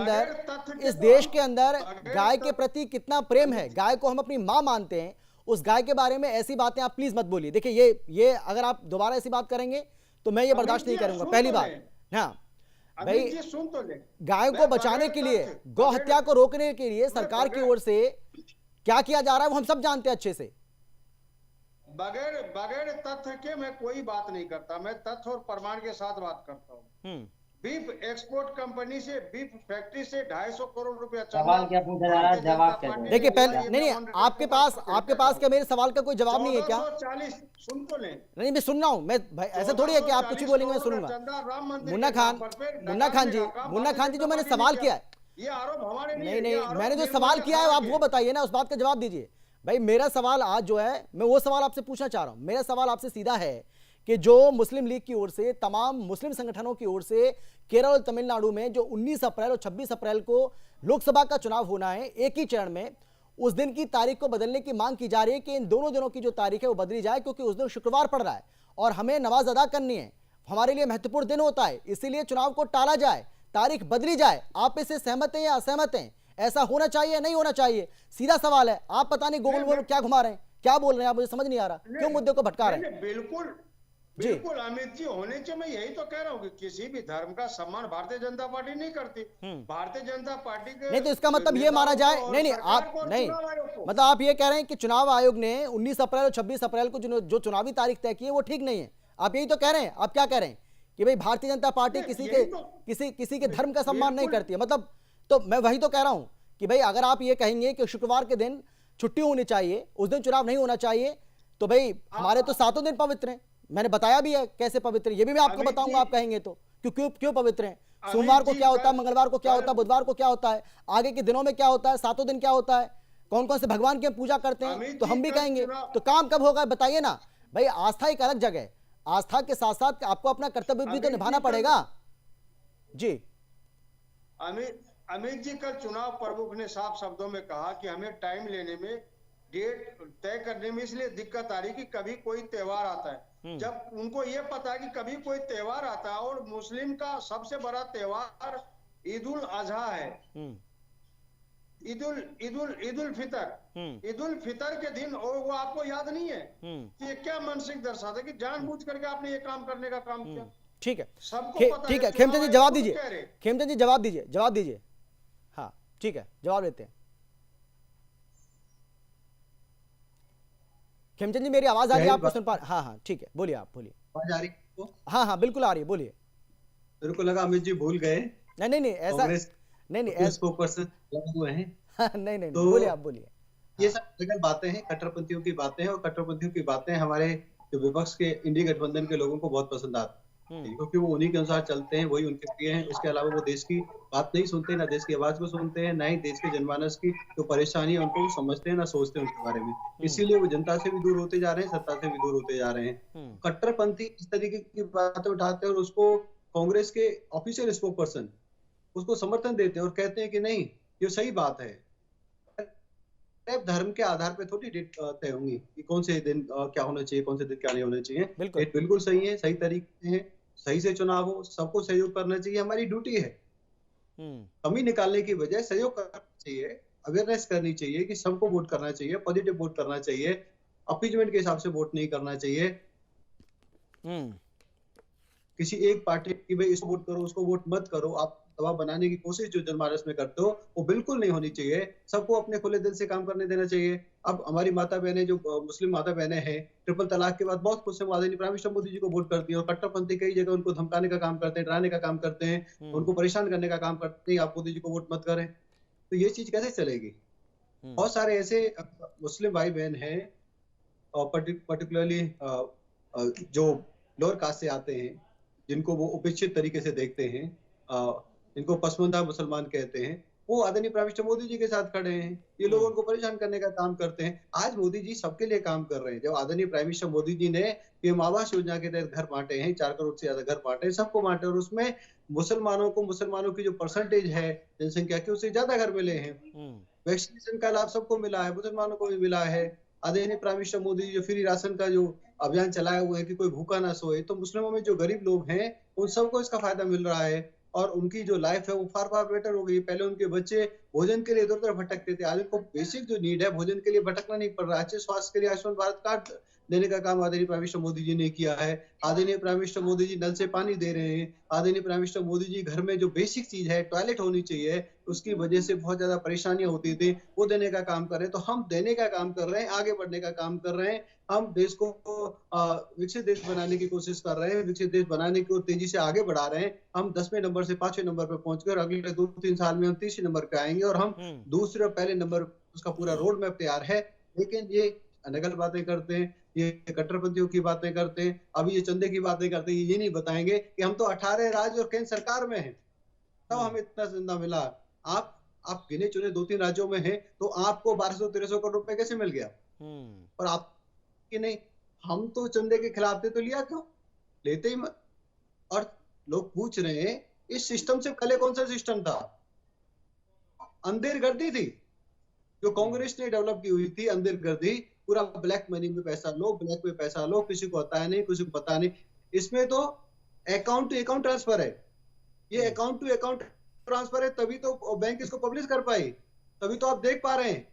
अंदर गाय के प्रति कितना प्रेम है, गाय को हम अपनी मां मानते हैं, उस गाय के बारे में ऐसी बातें आप प्लीज मत बोलिए। देखिए ये अगर आप दोबारा ऐसी बात करेंगे तो मैं ये बर्दाश्त नहीं करूंगा, पहली बात। हाँ भाई, गायों को बचाने के लिए, गौ हत्या को रोकने के लिए सरकार की ओर से क्या किया जा रहा है वो हम सब जानते हैं अच्छे से। बगैर तथ्य के मैं कोई बात नहीं करता, मैं तथ्य और प्रमाण के साथ बात करता हूँ। बीफ एक्सपोर्ट कंपनी से, बीफ फैक्ट्री से 250 करोड़ रुपया सवाल क्या पूछा जा रहा है, जवाब क्या? देखिए पहले नहीं, आपके पास क्या मेरे सवाल का कोई जवाब नहीं है क्या? 1440 सुन तो ले। नहीं, मैं सुन रहा हूँ, मैं भाई ऐसा थोड़ी है कि आप कुछ ही बोलेंगे मैं सुनूंगा। मुन्ना खान जी जो मैंने सवाल किया है, ये आरोप हमारे नहीं, मैंने जो सवाल किया है आप वो बताइए ना, उस बात का जवाब दीजिए। भाई मेरा सवाल आज जो है, मैं वो सवाल आपसे पूछना चाह रहा हूं। मेरा सवाल आपसे सीधा है कि जो मुस्लिम लीग की ओर से, तमाम मुस्लिम संगठनों की ओर से केरल और तमिलनाडु में जो 19 अप्रैल और 26 अप्रैल को लोकसभा का चुनाव होना है एक ही चरण में, उस दिन की तारीख को बदलने की मांग की जा रही है कि इन दोनों दिनों की जो तारीख है वो बदली जाए, क्योंकि उस दिन शुक्रवार पड़ रहा है और हमें नमाज अदा करनी है, हमारे लिए महत्वपूर्ण दिन होता है, इसीलिए चुनाव को टाला जाए, तारीख बदली जाए। आप इससे सहमत हैं या असहमत हैं? ऐसा होना चाहिए नहीं होना चाहिए? सीधा सवाल है। आप पता नहीं गोल क्या घुमा रहे हैं, क्या बोल रहे हैं आप, मुझे समझ नहीं आ रहा, क्यों मुद्दे को भटका रहे हैं? बिल्कुल अमित जी, होने चाहिए। मैं यही तो कह रहा हूँ कि किसी भी धर्म का सम्मान भारतीय जनता पार्टी नहीं करती। भारतीय जनता पार्टी के नहीं, तो इसका मतलब ये माना जाए, नहीं आप नहीं, मतलब आप ये कह रहे हैं कि चुनाव आयोग ने 19 अप्रैल और 26 अप्रैल को जो चुनावी तारीख तय की है वो ठीक नहीं है, आप यही तो कह रहे हैं? आप क्या कह रहे हैं कि भाई भारतीय जनता पार्टी किसी के धर्म का सम्मान नहीं करती है, मतलब? तो मैं वही तो कह रहा हूं कि भाई अगर आप ये कहेंगे कि शुक्रवार के दिन छुट्टी होनी चाहिए, उस दिन चुनाव नहीं होना चाहिए, तो भाई हमारे तो 7 दिन पवित्र हैं। मैंने बताया भी है कैसे पवित्र, ये भी मैं आपको बताऊंगा आप कहेंगे तो, क्यों पवित्र हैं। सोमवार को क्या होता है, मंगलवार को क्या होता है, बुधवार को क्या होता है, आगे के दिनों में क्या होता है, 7 दिन क्या होता है, कौन कौन से भगवान की पूजा करते हैं, तो हम भी कहेंगे। तो काम कब होगा बताइए ना भाई। आस्था एक अलग जगह है, आस्था के साथ साथ आपको अपना कर्तव्य भी तो निभाना पड़ेगा। जी अमित जी, कल चुनाव प्रमुख ने साफ शब्दों में कहा कि हमें टाइम लेने में, डेट तय करने में इसलिए दिक्कत आ रही कि कभी कोई त्योहार आता है। जब उनको ये पता है कि कभी कोई त्योहार आता है और मुस्लिम का सबसे बड़ा त्योहार ईद उल अजहा है, ईद उल फितर के दिन, और वो आपको याद नहीं है कि ये क्या मानसिक दर्शाता है कि जानबूझ करके आपने ये काम करने का काम किया। ठीक है, सबको पता ठीक है, खेमचंद जी जवाब दीजिए, खेमचंद जी जवाब दीजिए। हाँ ठीक है, जवाब लेते हैं। खेमचंद जी मेरी आवाज आ रही है, आपको सुन पा? हाँ ठीक है, बोलिए, आप बोलिए। आवाज आ रही है? हाँ बिल्कुल आ रही है, बोलिए। मेरे को लगा अमित जी भूल गए। नहीं ऐसा नहीं ऐसा हुए हैं। नहीं तो बोलिए, आप बोलिए। ये सब जगह बातें हैं, कट्टरपंथियों की बातें हैं, और कट्टरपंथियों की बातें हमारे जो विपक्ष के इंडी गठबंधन के लोगों को बहुत पसंद आती है, क्योंकि वो उन्हीं के अनुसार चलते हैं, वही उनके प्रिय हैं। इसके अलावा वो देश की बात नहीं सुनते, ना देश की आवाज को सुनते हैं, ना ही देश के जनमानस की जो परेशानी है उनको समझते हैं, ना सोचते हैं उनके बारे में। इसीलिए वो जनता से भी दूर होते जा रहे हैं, सत्ता से भी दूर होते जा रहे हैं। कट्टरपंथी इस तरीके की बातें उठाते हैं और उसको कांग्रेस के ऑफिशियल स्पोक पर्सन उसको समर्थन देते हैं और कहते हैं कि नहीं ये सही बात है। धर्म के आधार पे थोड़ी डेट तय होंगी कि कौन से दिन क्या होना चाहिए, कौन से दिन क्या नहीं होना चाहिए। डेट बिल्कुल सही है, सही तरीके है, सही से चुनाव हो, सबको सहयोग करना चाहिए, हमारी ड्यूटी है। कमी निकालने की बजाय सहयोग करना चाहिए, अवेयरनेस करनी चाहिए कि सबको वोट करना चाहिए, पॉजिटिव वोट करना चाहिए, अपीजमेंट के हिसाब से वोट नहीं करना चाहिए। किसी एक पार्टी की भाई इसको वोट करो, उसको वोट मत करो, आप दबाव बनाने की कोशिश जो जनमानस में करते हो वो बिल्कुल नहीं होनी चाहिए। सबको अपने खुले दिल से काम करने देना चाहिए। अब हमारी माता बहनें जो मुस्लिम माता बहनें हैं, ट्रिपल तलाक के बाद बहुत खुश हैं, आदरणीय प्राइम मिनिस्टर मोदी जी को वोट करती है, और कट्टरपंथी कई जगह उनको धमकाने का काम करते हैं, डराने का काम करते हैं, उनको परेशान करने का काम करते हैं, आप मोदी जी को वोट मत करें। तो ये चीज कैसे चलेगी? बहुत सारे ऐसे मुस्लिम भाई बहन हैं, पर्टिकुलरली जो लोअर कास्ट से आते हैं, जिनको वो उपेक्षित तरीके से देखते हैं, इनको पसमंदा मुसलमान कहते हैं, वो आदरणीय प्राइम मिनिस्टर मोदी जी के साथ खड़े हैं, ये लोगों को परेशान करने का काम करते हैं। आज मोदी जी सबके लिए काम कर रहे हैं। जब आदरणीय प्राइम मिनिस्टर मोदी जी ने पीएम आवास योजना के तहत घर बांटे हैं, 4 करोड़ से ज्यादा घर बांटे, सबको बांटे, और उसमें मुसलमानों की जो परसेंटेज है जनसंख्या की, उससे ज्यादा घर मिले हैं। वैक्सीनेशन का लाभ सबको मिला है, मुसलमानों को भी मिला है। आदरणीय प्राइम मिनिस्टर मोदी जी जो फ्री राशन का जो अभियान चलाए हुए हैं कि कोई भूखा ना सोए, तो मुस्लिमों में जो गरीब लोग हैं उन सबको इसका फायदा मिल रहा है, और उनकी जो लाइफ है वो फार फार बेटर हो गई। पहले उनके बच्चे भोजन के लिए इधर उधर भटकते थे, आज उनको बेसिक जो नीड है भोजन के लिए भटकना नहीं पड़ रहा। अच्छे स्वास्थ्य के लिए आयुष्मान भारत कार्ड देने का काम आदरणीय प्राइम मिनिस्टर मोदी जी ने किया है। आदरणीय प्राइम मिनिस्टर मोदी जी नल से पानी दे रहे हैं। आदरणीय प्राइम मिनिस्टर मोदी जी घर में जो बेसिक चीज है टॉयलेट होनी चाहिए, उसकी वजह से बहुत ज्यादा परेशानियां होती थी, वो देने का काम कर रहे हैं। तो हम देने का काम कर रहे हैं, आगे बढ़ने का काम कर रहे हैं। हम देश को विकसित देश बनाने की कोशिश कर रहे हैं, विकसित देश बनाने की ओर तेजी से आगे बढ़ा रहे हैं। हम 10वें नंबर से 5वें नंबर पे पहुंच गए, अगले 2-3 साल में हम 30वें नंबर पे आएंगे, और हम दूसरे और पहले नंबर उसका पूरा रोड मैप तैयार है। लेकिन ये अनगल बातें करते हैं, ये कट्टरपंथियों की बातें करते हैं, अभी ये चंदे की बातें करते हैं, ये नहीं बताएंगे कि हम तो 18 राज्य और केंद्र सरकार में हैं, तब हमें इतना चंदा मिला। आप गिने चुने 2-3 राज्यों में हैं, तो आपको 1200-1300 करोड़ रुपए कैसे मिल गया? और आप कि नहीं, हम तो चंदे के खिलाफ थे, तो लिया क्यों? लेते ही मत। और लोग पूछ रहे हैं इस सिस्टम से पहले कौन सा सिस्टम था? अंधेरगर्दी थी जो कांग्रेस ने डेवलप की हुई थी, अंधेरगर्दी। पूरा ब्लैक मनी में पैसा लो, ब्लैक में पैसा लो, किसी को आता है नहीं, किसी को पता नहीं। इसमें तो अकाउंट टू अकाउंट ट्रांसफर है, ये अकाउंट टू अकाउंट ट्रांसफर है, तभी तो बैंक इसको पब्लिश कर पाई, तभी तो आप देख पा रहे हैं।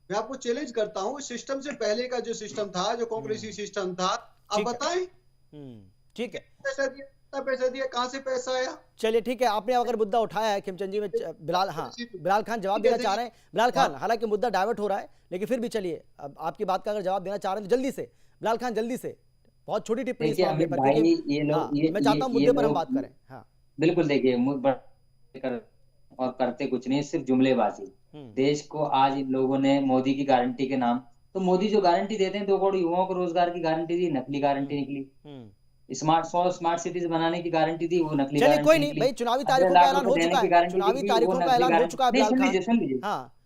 मैं आपको चैलेंज करता हूं, इस सिस्टम से पहले का जो सिस्टम था, जो कांग्रेसी सिस्टम था, आप बताएं। ठीक है, पैसा दिया, कहां से पैसा आया? चलिए ठीक है, आपने अगर मुद्दा उठाया है खिमचंद जी में, बिलाल खान जवाब देना चाह रहे हैं। बिलाल खान, हालांकि मुद्दा डाइवर्ट हो रहा है, लेकिन फिर भी चलिए, अब आपकी बात का अगर जवाब देना चाह रहे हैं तो जल्दी से बिलाल खान, जल्दी से, बहुत छोटी टिप्पणी इस मामले पर, मैं चाहता हूं मुद्दे पर हम बात करें। हाँ बिल्कुल, देखिए और करते कुछ नहीं, सिर्फ जुमलेबाजी। देश को आज इन लोगों ने मोदी की गारंटी के नाम, तो मोदी जो गारंटी देते हैं 2 करोड़ युवाओं को रोजगार की गारंटी दी, नकली गारंटी निकली। स्मार्ट सिटीज बनाने की गारंटी दी, वो नकली गारंटी कोई नहीं भाई, चुनावी तारीखों का ऐलान हो चुका है, चुनावी तारीखों का ऐलान हो चुका है। बिलाल खान, सुन लीजिए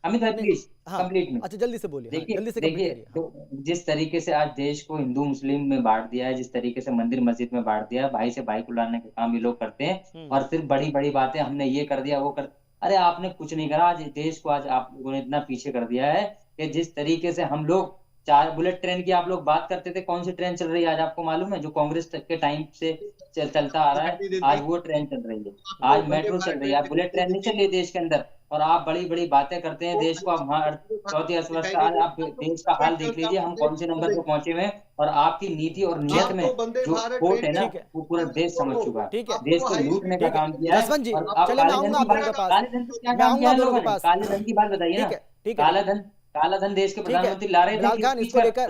अमित भाई प्लीज कंप्लीट में। अच्छा जल्दी से बोलिए, देखिए तो जिस तरीके से आज देश को हिंदू मुस्लिम में बांट दिया है, जिस तरीके से मंदिर मस्जिद में बांट दिया है, भाई से भाई को लाने का काम ये लोग करते हैं, और फिर बड़ी बड़ी बातें हमने ये कर दिया वो कर, अरे आपने कुछ नहीं करा। आज देश को आज आप लोगों ने इतना पीछे कर दिया है कि जिस तरीके से हम लोग 4 बुलेट ट्रेन की आप लोग बात करते थे, कौन सी ट्रेन चल रही है आज आपको मालूम है? जो कांग्रेस के टाइम से चलता आ रहा है, आज वो ट्रेन चल रही है, आज मेट्रो चल रही है, आज बुलेट ट्रेन नहीं चल रही देश के अंदर। और आप बड़ी बड़ी बातें करते हैं देश को, आप चौथी अर्थव्यवस्था, आज आप देश का हाल देख लीजिए, हम कौन से नंबर पे पहुंचे हुए हैं, और आपकी नीति और नियत में जो खोट है ना, वो पूरा देश समझ चुका है। देश को लूटने का काम किया है। और आप काले धन से क्या काम किया लोगों ने? काले धन की बात बताइए ना। काला धन देश के प्रधानमंत्री ला रहे थे, इसको लेकर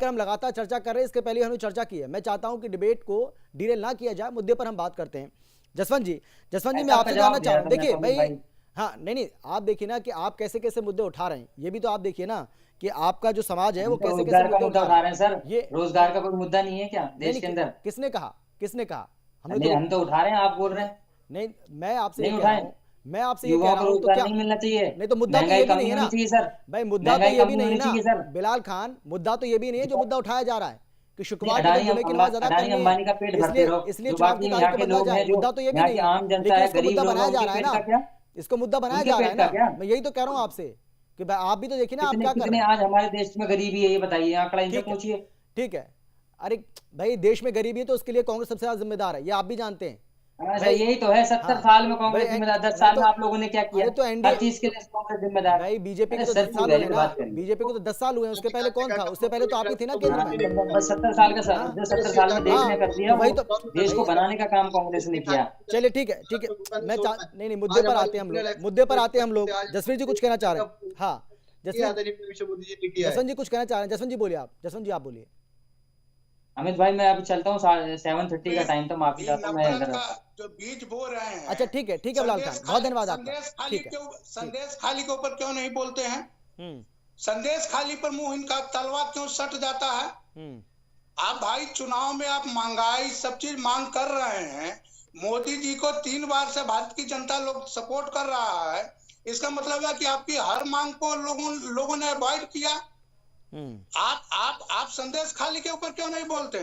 हम लगातार चर्चा कर रहे हैं, इसके पहले हमने चर्चा की है। मैं चाहता हूं कि डिबेट को डिरेल ना किया जाए, मुद्दे पर हम बात करते हैं। जसवंत जी मैं आपसे जानना चाह रहा हूं, देखिए भाई, हाँ नहीं आप देखिए ना कि आप कैसे कैसे मुद्दे उठा रहे हैं, ये भी तो आप देखिए ना कि आपका जो समाज है वो कैसे कैसे मुद्दे उठा रहे हैं। सर ये रोजगार का कोई मुद्दा नहीं है क्या देश के अंदर? किसने कहा? हम तो उठा रहे हैं, आप बोल रहे हैं नहीं। मैं आपसे ये कह रहा हूँ तो क्या नहीं मिलना चाहिए? नहीं तो मुद्दा तो ये भी नहीं है ना सर भाई, मुद्दा तो ये भी नहीं है ना बिलाल खान, मुद्दा तो ये भी नहीं है जो मुद्दा उठाया जा रहा है कि शुक्रवार की नमाज अदा करनी है, इसलिए चुनाव की तारीख को बदला जाए। मुद्दा तो ये भी नहीं है, लेकिन इसको मुद्दा बनाया जा रहा है ना, इसको मुद्दा बनाया जा रहा है ना। मैं यही तो कह रहा हूँ आपसे कि आप भी तो देखिए ना, आप क्या कर रहे हैं। आज हमारे देश में गरीबी है, ये बताइए, आंकड़ा इनसे पूछिए। ठीक है, अरे भाई देश में गरीबी है तो उसके लिए कांग्रेस सबसे ज्यादा जिम्मेदार है, ये आप भी जानते हैं। यही तो है, 70 साल में कांग्रेस जिम्मेदार, 10 साल में आप लोगों ने क्या किया? तो हर चीज के लिए कांग्रेस जिम्मेदार। भाई बीजेपी को तो 10 साल हुए ना, बीजेपी को तो 10 साल हुए, उसके पहले कौन था? उससे पहले तो आपकी थी ना केंद्र में। 70 साल का सर, जो 70 साल में देश ने कर दिया, वही तो देश को बनाने का काम कांग्रेस ने किया। चलिए ठीक है, मैं नहीं मुद्दे पर आते हैं हम लोग, जसवीर जी कुछ कहना चाह रहे हैं? हाँ जसवंत जी कुछ कहना चाह रहे हैं, जसवंत जी बोलिए आप, जसवंत जी आप बोलिए। अमित भाई मैं अभी चलता हूँ, 7:30 का टाइम था, माफी चाहता हूँ मैं जो बीज बो रहे हैं। अच्छा ठीक है बिलाल खान, बहुत धन्यवाद आपका। ठीक है, संदेश खाली के ऊपर क्यों नहीं बोलते हैं? संदेश खाली पर मुंह इनका तलवा क्यों सट जाता है? आप भाई चुनाव में आप महंगाई सब चीज मांग कर रहे हैं, मोदी जी को 3 बार से भारत की जनता लोग सपोर्ट कर रहा है, इसका मतलब है कि आपकी हर मांग को लोगों ने अवॉइड किया। आप संदेश खाली के ऊपर क्यों नहीं बोलते?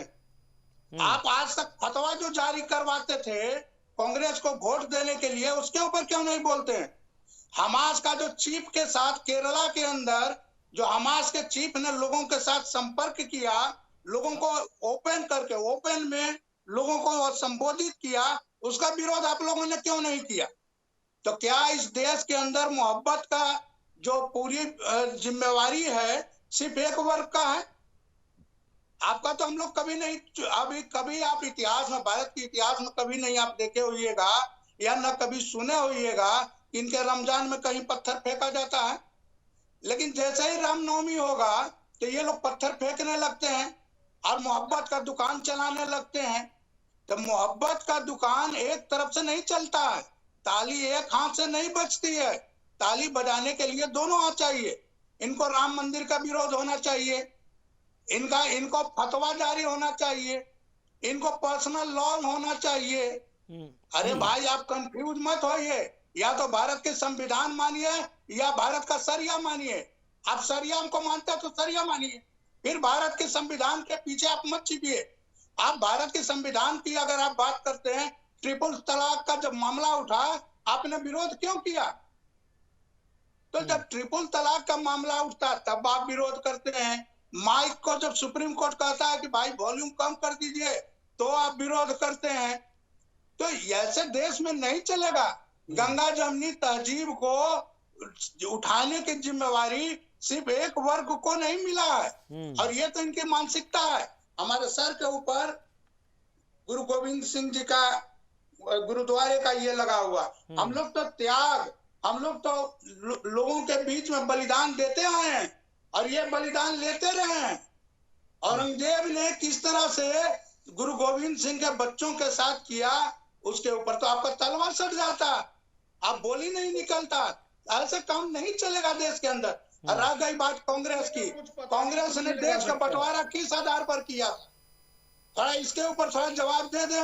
आप आज तक फतवा जो जारी करवाते थे कांग्रेस को वोट देने के लिए, उसके ऊपर क्यों नहीं बोलते हैं? हमास का जो चीफ के साथ केरला के अंदर जो हमास के चीफ ने लोगों के साथ संपर्क किया, लोगों को ओपन में लोगों को संबोधित किया, उसका विरोध आप लोगों ने क्यों नहीं किया? तो क्या इस देश के अंदर मोहब्बत का जो पूरी जिम्मेवारी है सिर्फ एक वर्ग का है? आपका तो हम लोग कभी नहीं, कभी आप इतिहास में, भारत के इतिहास में कभी नहीं आप देखे होइएगा या न कभी सुने होइएगा इनके रमजान में कहीं पत्थर फेंका जाता है। लेकिन जैसे ही रामनवमी होगा तो ये लोग पत्थर फेंकने लगते हैं और मोहब्बत का दुकान चलाने लगते हैं। तो मोहब्बत का दुकान एक तरफ से नहीं चलता है, ताली एक हाथ से नहीं बजती है, ताली बजाने के लिए दोनों हाथ चाहिए। इनको राम मंदिर का विरोध होना चाहिए, इनको फतवा जारी होना चाहिए, इनको पर्सनल लॉ होना चाहिए। अरे भाई आप कंफ्यूज मत होइए, या तो भारत के संविधान मानिए या भारत का शरिया मानिए। आप शरिया को मानते हैं तो शरिया मानिए, फिर भारत के संविधान के पीछे आप मत छिपिए। आप भारत के संविधान की अगर आप बात करते हैं, ट्रिपल तलाक का जब मामला उठा आपने विरोध क्यों किया? तो जब ट्रिपल तलाक का मामला उठता तब आप विरोध करते हैं। माइक को जब सुप्रीम कोर्ट कहता है कि भाई वॉल्यूम कम कर दीजिए तो आप विरोध करते हैं। तो ऐसे देश में नहीं चलेगा। गंगा जमुनी तहजीब को उठाने की जिम्मेवारी सिर्फ एक वर्ग को नहीं मिला है, और ये तो इनकी मानसिकता है। हमारे सर के ऊपर गुरु गोविंद सिंह जी का गुरुद्वारे का ये लगा हुआ, हम लोग तो त्याग, हम लोग तो लोगों के बीच में बलिदान देते आए हैं और ये बलिदान लेते रहे हैं। औरंगजेब ने किस तरह से गुरु गोविंद सिंह के बच्चों के साथ किया, उसके ऊपर तो आपका तलवार सट जाता, आप बोली नहीं निकलता। ऐसे काम नहीं चलेगा देश के अंदर। और रह गई बात कांग्रेस की, कांग्रेस ने देश का बंटवारा किस आधार पर किया, थोड़ा इसके ऊपर थोड़ा जवाब दे दे।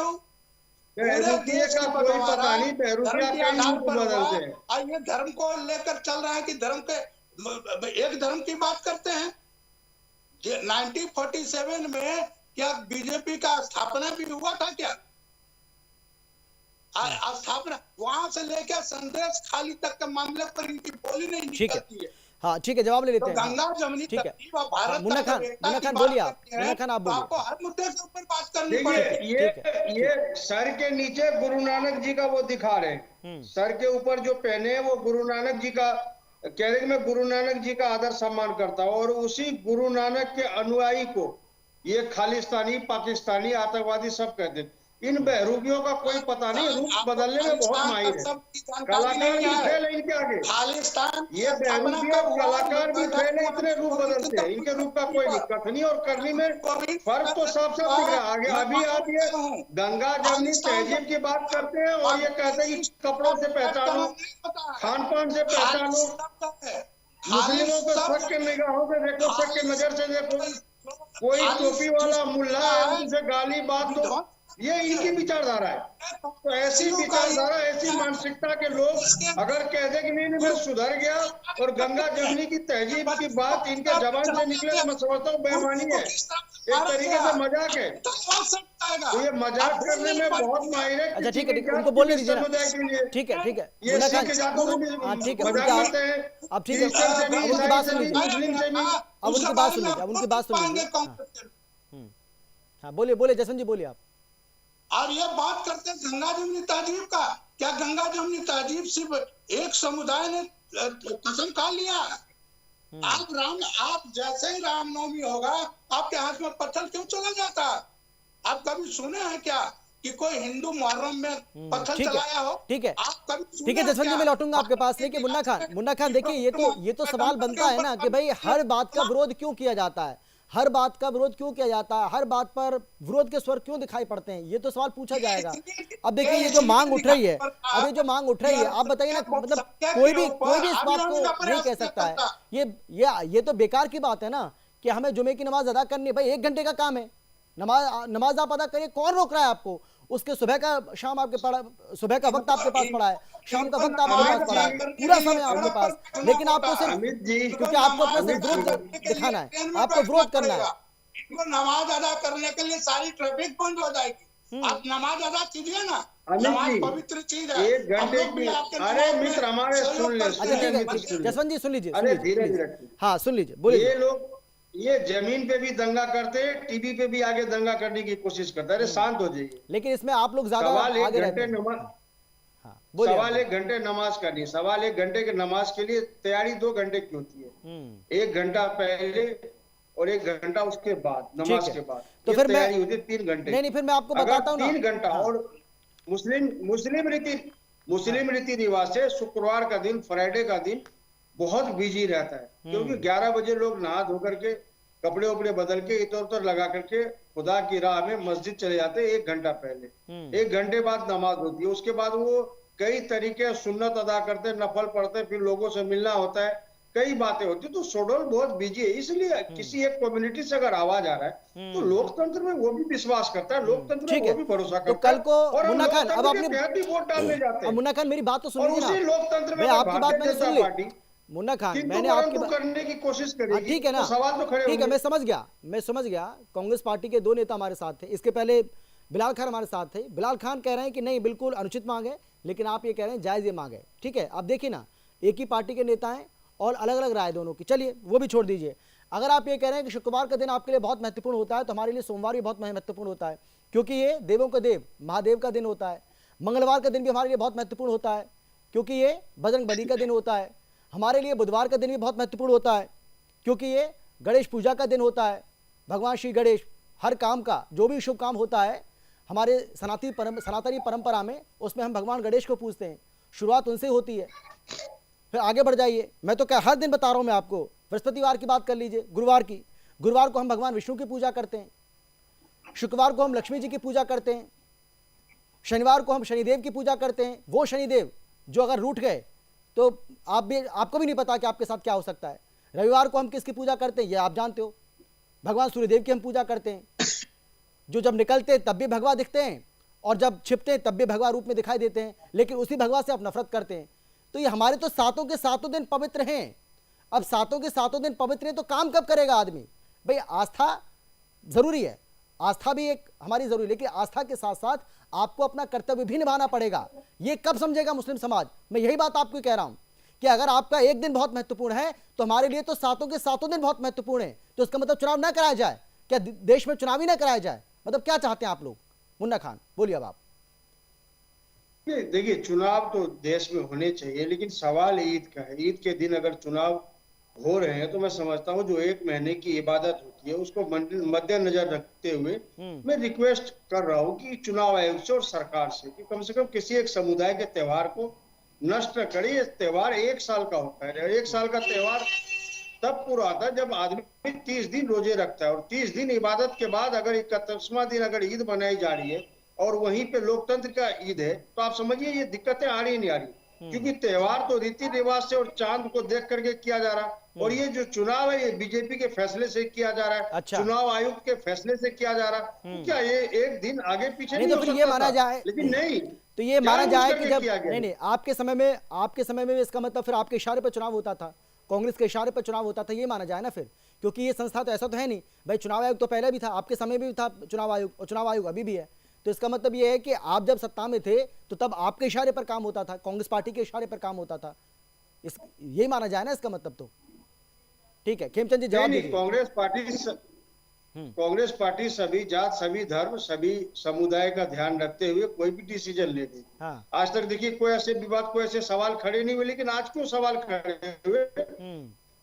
पूरे देश का बंटवारा धर्म के आधार पर हुआ, और ये धर्म को लेकर चल रहा है कि धर्म के एक धर्म की बात करते हैं। 1947 में क्या बीजेपी का स्थापना भी हुआ था क्या? स्थापना वहां से लेकर संदेश खाली तक के मामले पर इनकी बोली नहीं निकलती है। हाँ ठीक है, जवाब ले लेते हैं। गंगा जमुनी तहजीब और भारत मुन्ना खान बोलिए आप, मुन्ना खान आप बोलिए। आपको हर मुद्दे के ऊपर बात करनी पड़ेगी। ये सर के नीचे गुरु नानक जी का वो दिखा रहे हैं, सर के ऊपर जो पहने हैं वो गुरु नानक जी का कह रहे, मैं गुरु नानक जी का आदर सम्मान करता हूँ, और उसी गुरु नानक के अनुयायी को ये खालिस्तानी, पाकिस्तानी, आतंकवादी सब कहते हैं। इन बहरूपियों का कोई पता नहीं, रूप बदलने में बहुत माहिर है, कलाकार भी फेल है इनके आगे। ये बहरूपियों कलाकार भी फेल है, इतने रूप बदलते हैं, इनके रूप का कोई नहीं। कथनी और करनी में फर्क तो साफ साफ दिख रहा है। आगे अभी आप ये गंगा जमुनी तहजीब की बात करते हैं और ये कहते हैं कि कपड़ों से पहचानो, खान पान से पहचानो, मुस्लिमों को शक के निगाहों से देखो, शक के नजर से देखो, कोई टोपी वाला मुल्ला है उनसे गाली बात दो, ये इनकी विचारधारा है। तो ऐसी विचारधारा, ऐसी मानसिकता के लोग अगर कह दे कि नहीं मैं सुधर गया और गंगा जमुनी की तहजीब की बात इनके जबान से निकले, तो मैं समझता हूँ बेईमानी है, एक तरीके से मजाक है। तो ये मजाक करने में बहुत माहिर है। अच्छा ठीक है, उनको बोलने दीजिए ना। ठीक है ठीक है, ये मुन्ना खान सिख जातों से भी ठीक है, मजाक करते हैं। अब ठीक है, अब उनकी बात सुन लीजिए, मुस्लिम से भी, अब उनकी बात सुन लीजिए, अब उनकी बात सुन लीजिए। हाँ बोलिए बोलिए जसवंत जी, बोलिए आप। और ये बात करते हैं गंगा जमुनी तहजीब का, क्या गंगा जमुनी तहजीब सिर्फ एक समुदाय ने कसम खा लिया? आप जैसे ही रामनवमी होगा आपके हाथ में पत्थर क्यों चला जाता? आप कभी सुने हैं क्या कि कोई हिंदू मुहर्रम में पत्थर चलाया हो? ठीक है, ठीक है जसवंत जी, मैं लौटूंगा आपके पास। लेकिन मुन्ना खान देखिए, ये तो सवाल बनता है ना कि भाई हर बात का विरोध क्यों किया जाता है, हर बात का विरोध क्यों किया जाता है, हर बात पर विरोध के स्वर क्यों दिखाई पड़ते हैं, ये तो सवाल पूछा जाएगा। अब देखिए ये जो मांग उठ रही है, अब ये जो मांग उठ रही है, आप बताइए ना, मतलब कोई भी इस बात को नहीं कह सकता है। ये तो बेकार की बात है ना कि हमें जुमे की नमाज अदा करनी है। भाई 1 घंटे का काम है, नमाज आप अदा करिए, कौन रोक रहा है आपको? उसके सुबह का शाम आपके पड़ा, सुबह का वक्त आपके पास पड़ा है, शाम का वक्त आपके पास पड़ा है, पूरा समय आपके पास, लेकिन आपको सिर्फ अमित जी, क्योंकि आपको अपना सिर्फ विरोध दिखाना है, आपको विरोध करना है। इनको नमाज अदा करने के लिए सारी ट्रैफिक बंद हो जाएगी। आप नमाज अदा कीजिए ना, नमाज पवित्र चीज है। 1 घंटे की, अरे मित्र हमारे सुन ले, अच्छा ठीक है, जसवंत जी सुन लीजिए, अरे धीरे धीरे, हाँ सुन लीजिए, बोलिए। ये लोग ये जमीन पे भी दंगा करते हैं, टीवी पे भी आगे दंगा करने की कोशिश करते हैं। अरे शांत हो जाइए। लेकिन इसमें आप लोग ज्यादा सवाल 1 आगे रहते घंटे हैं। नमाज, हाँ, बोलिए। सवाल 1 घंटे नमाज करनी, सवाल 1 घंटे के नमाज के लिए तैयारी 2 घंटे की होती है। 1 घंटा पहले और 1 घंटा उसके बाद, नमाज के बाद तो ये फिर तैयारी मैं होती है 3 घंटे। नहीं, फिर मैं आपको बताता हूँ ना, 3 घंटा। हाँ। और मुस्लिम रीति रिवाज से शुक्रवार का दिन, फ्राइडे का दिन बहुत बिजी रहता है, क्योंकि 11 बजे लोग नहा धो करके कपड़े उपड़े बदल के इतर उतर लगा करके खुदा की राह में मस्जिद चले जाते हैं 1 घंटा पहले। 1 घंटे बाद नमाज होती है, उसके बाद वो कई तरीके सुन्नत अदा करते, नफल पढ़ते, फिर लोगों से मिलना होता है, कई बातें होती। तो शेड्यूल बहुत बिजी है, इसलिए किसी एक कम्युनिटी से अगर आवाज आ रहा है तो लोकतंत्र में वो भी विश्वास करता है, लोकतंत्र में वो भी भरोसा तो करता है। कल को और हम मुन्ना खान, अब लोकतंत्र आपने के तहत ही वोट डालने जाते हैं। मुन्ना खान मेरी बात तो सुन और लीजिए उसी ना, लोकतंत्र में मैं आपकी बात भारतीय मैंने सुन जनता ली। पार्टी मुन्ना खान, किंतु मैंने आपकी परंतु करने की कोशिश हाँ, करेगी, ठीक है ना, तो सवाल तो खड़े ठीक है, होंगे। मैं समझ गया। कांग्रेस पार्टी के 2 नेता हमारे साथ थे, इसके पहले बिलाल खान हमारे साथ थे। बिलाल खान कह रहे हैं कि नहीं, बिल्कुल अनुचित मांग है, लेकिन आप ये कह रहे हैं जायज ये मांग है। ठीक है, अब देखिए ना, एक ही पार्टी के नेता हैं और अलग अलग राय दोनों की, चलिए वो भी छोड़ दीजिए। अगर आप ये कह रहे हैं कि शुक्रवार का दिन आपके लिए बहुत महत्वपूर्ण होता है, तो हमारे लिए सोमवार भी बहुत महत्वपूर्ण होता है, क्योंकि ये देवों का देव महादेव का दिन होता है। मंगलवार का दिन भी हमारे लिए बहुत महत्वपूर्ण होता है, क्योंकि ये बजरंग बली का दिन होता है। हमारे लिए बुधवार का दिन भी बहुत महत्वपूर्ण होता है, क्योंकि ये गणेश पूजा का दिन होता है। भगवान श्री गणेश हर काम का, जो भी शुभ काम होता है हमारे सनातनी परंपरा में, उसमें हम भगवान गणेश को पूजते हैं, शुरुआत उनसे होती है। फिर आगे बढ़ जाइए, मैं तो क्या हर दिन बता रहा हूं मैं आपको। बृहस्पतिवार की बात कर लीजिए, गुरुवार को हम भगवान विष्णु की पूजा करते हैं, शुक्रवार को हम लक्ष्मी जी की पूजा करते हैं, शनिवार को हम शनिदेव की पूजा करते हैं। वो शनिदेव जो अगर रूठ गए तो आपको भी नहीं पता कि आपके साथ क्या हो सकता है। रविवार को हम किसकी पूजा करते हैं, ये आप जानते हो, भगवान सूर्यदेव की हम पूजा करते हैं, जो जब निकलते हैं तब भी भगवा दिखते हैं और जब छिपते हैं तब भी भगवा रूप में दिखाई देते हैं, लेकिन उसी भगवा से आप नफरत करते हैं। तो ये हमारे तो सातों के सातों दिन पवित्र हैं। अब सातों के सातों दिन पवित्र हैं तो काम कब करेगा आदमी? भाई आस्था जरूरी है, आस्था भी एक हमारी जरूरी, लेकिन आस्था के साथ साथ आपको अपना कर्तव्य भी निभाना पड़ेगा। ये कब समझेगा मुस्लिम समाज? मैं यही बात आपको कह रहा हूं कि अगर आपका एक दिन बहुत महत्वपूर्ण है तो हमारे लिए तो सातों के सातों दिन बहुत महत्वपूर्ण है। तो इसका मतलब चुनाव ना कराया जाए क्या? देश में चुनाव ही ना कराया जाए? मतलब क्या चाहते हैं आप लोग? मुन्ना खान बोलिए अब आप। देखिए, चुनाव तो देश में होने चाहिए, लेकिन सवाल ईद का है। ईद के दिन अगर चुनाव हो रहे हैं तो मैं समझता हूं जो 1 महीने की इबादत होती है उसको मद्देनजर रखते हुए मैं रिक्वेस्ट कर रहा हूं कि चुनाव आयोग से और सरकार से कि कम से कम किसी एक समुदाय के त्योहार को नष्ट न करे। ये त्योहार 1 साल का होता है, 1 साल का त्योहार तब पूरा आता है जब आदमी 30 दिन रोजे रखता है, और 30 दिन इबादत के बाद अगर 31वां दिन अगर ईद मनाई जा रही है और वहीं पे लोकतंत्र का ईद है, तो आप समझिए ये दिक्कतें आ रही नहीं आ रही, क्योंकि त्योहार तो रीति रिवाज से और चांद को देख करके किया जा रहा, और ये जो चुनाव है ये बीजेपी के फैसले से किया जा रहा है। अच्छा। चुनाव आयुक्त के फैसले से किया जा रहा, तो क्या ये एक दिन आगे पीछे नहीं नहीं तो हो फिर सकता ये माना था? जाए, लेकिन नहीं, तो ये माना जाए कि जब किया गया। नहीं आपके समय में इसका मतलब फिर आपके इशारे पर चुनाव होता था, कांग्रेस के इशारे पर चुनाव होता था, ये माना जाए ना फिर, क्योंकि ये संस्था तो ऐसा तो है नहीं भाई। चुनाव आयोग तो पहले भी था, आपके समय में भी था चुनाव आयोग, और चुनाव आयोग अभी भी है। तो इसका मतलब ये है कि आप जब सत्ता में थे तो तब आपके इशारे पर काम होता था, कांग्रेस पार्टी के इशारे पर काम होता था, यही माना जाए ना इसका मतलब। तो ठीक है, खेमचंद जी जवाब दीजिए। कांग्रेस पार्टी सभी जात, सभी धर्म, सभी समुदाय का ध्यान रखते हुए कोई भी डिसीजन लेती। हाँ। आज तक देखिए कोई ऐसे विवाद, कोई ऐसे सवाल खड़े नहीं हुए, लेकिन आज क्यों सवाल खड़े हुए?